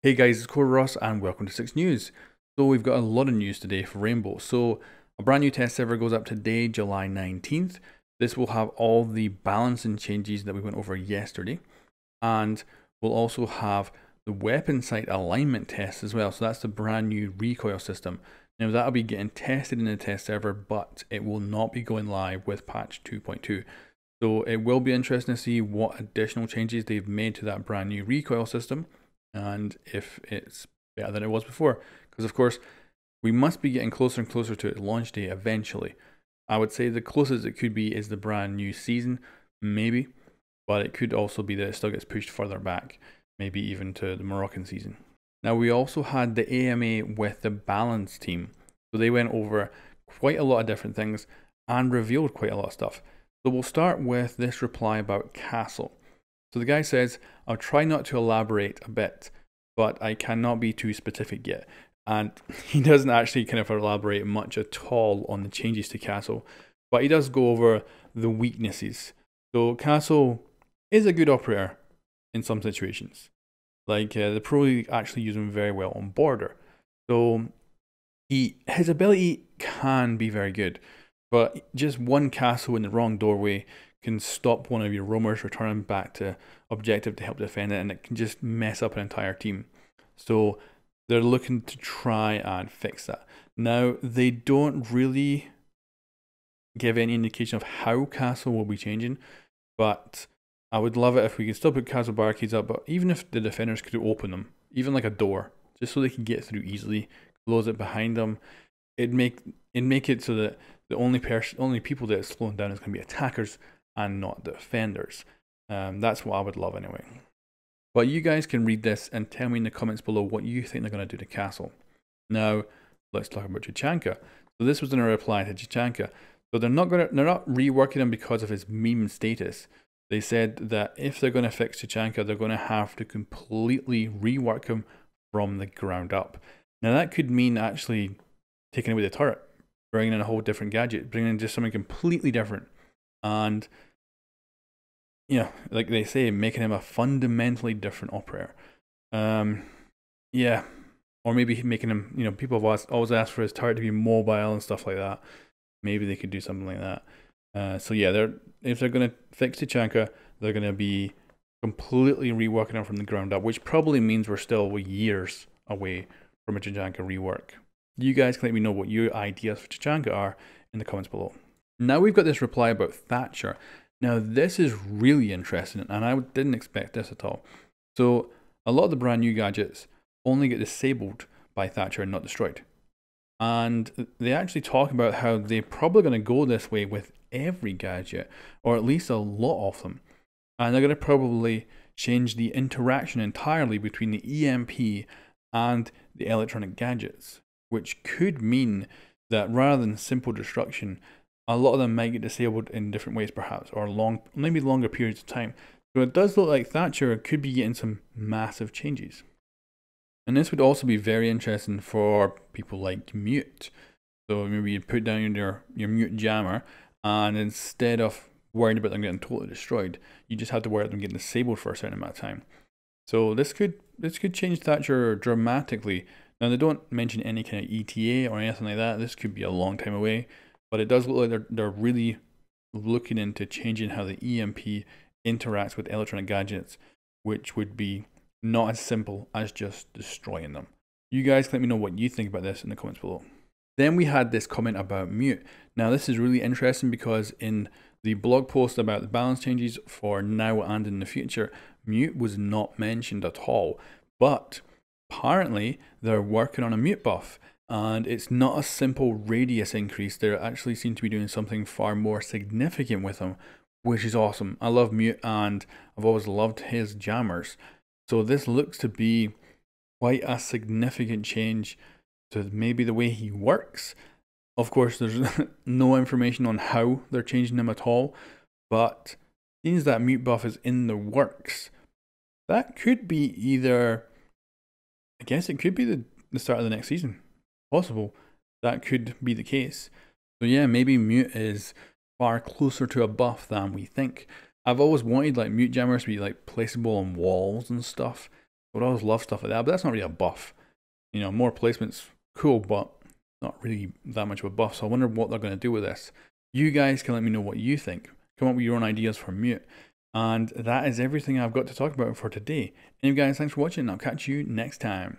Hey guys, it's coreross and welcome to 6 News. So we've got a lot of news today for Rainbow. So a brand new test server goes up today, July 19th. This will have all the balancing changes that we went over yesterday. And we'll also have the weapon sight alignment test as well. So that's the brand new recoil system. Now that'll be getting tested in the test server, but it will not be going live with patch 2.2. So it will be interesting to see what additional changes they've made to that brand new recoil system, and if it's better than it was before. Because of course, we must be getting closer and closer to its launch day eventually. I would say the closest it could be is the brand new season, maybe, but it could also be that it still gets pushed further back, maybe even to the Moroccan season. Now we also had the AMA with the balance team, so they went over quite a lot of different things and revealed quite a lot of stuff. So we'll start with this reply about Castle. So the guy says, I'll try not to elaborate a bit, but I cannot be too specific yet. And he doesn't actually kind of elaborate much at all on the changes to Castle, but he does go over the weaknesses. So Castle is a good operator in some situations. Like the Pro League actually use him very well on border. So his ability can be very good, but just one castle in the wrong doorway can stop one of your roamers returning back to objective to help defend it, and it can just mess up an entire team. So they're looking to try and fix that. Now, they don't really give any indication of how castle will be changing, but I would love it if we could still put castle barricades up, but even if the defenders could open them, even like a door, just so they can get through easily, close it behind them. It'd make it so that the only people that it's slowing down is going to be attackers and not the defenders. That's what I would love anyway. But you guys can read this and tell me in the comments below what you think they're going to do to Castle. Now, let's talk about Tachanka. So this was in a reply to Tachanka. So they're not reworking him because of his meme status. They said that if they're going to fix Tachanka, they're going to have to completely rework him from the ground up. Now that could mean actually taking away the turret, bringing in a whole different gadget, bringing in just something completely different, and like they say, making him a fundamentally different operator. Yeah, or maybe making him, people have always asked for his turret to be mobile and stuff like that. Maybe they could do something like that. So yeah, if they're going to fix Tachanka, they're going to be completely reworking him from the ground up, which probably means we're still years away from a Tachanka rework. You guys can let me know what your ideas for Tachanka are in the comments below. Now we've got this reply about Thatcher. Now this is really interesting, and I didn't expect this at all. So a lot of the brand new gadgets only get disabled by Thatcher and not destroyed. And they actually talk about how they're probably going to go this way with every gadget, or at least a lot of them. And they're going to probably change the interaction entirely between the EMP and the electronic gadgets, which could mean that rather than simple destruction, a lot of them might get disabled in different ways perhaps, or maybe longer periods of time. So it does look like Thatcher could be getting some massive changes. And this would also be very interesting for people like Mute. So maybe you put down your Mute jammer, and instead of worrying about them getting totally destroyed, you just have to worry about them getting disabled for a certain amount of time. So this could change Thatcher dramatically. Now they don't mention any kind of ETA or anything like that. This could be a long time away, but it does look like they're really looking into changing how the EMP interacts with electronic gadgets, which would be not as simple as just destroying them. You guys let me know what you think about this in the comments below. Then we had this comment about Mute. Now this is really interesting because in the blog post about the balance changes for now and in the future, Mute was not mentioned at all, but apparently they're working on a Mute buff, and it's not a simple radius increase. They actually seem to be doing something far more significant with them, which is awesome. I love Mute and I've always loved his jammers. So this looks to be quite a significant change to maybe the way he works. Of course, there's no information on how they're changing him at all, but seems that Mute buff is in the works. That could be either, I guess it could be the start of the next season. Possible that could be the case. So yeah, maybe Mute is far closer to a buff than we think. I've always wanted like Mute jammers to be like placeable on walls and stuff, I would always love stuff like that, but that's not really a buff. You know, more placements, cool, but not really that much of a buff. So I wonder what they're going to do with this. You guys can let me know what you think. Come up with your own ideas for mute. And that is everything I've got to talk about for today. Anyway guys, thanks for watching. I'll catch you next time.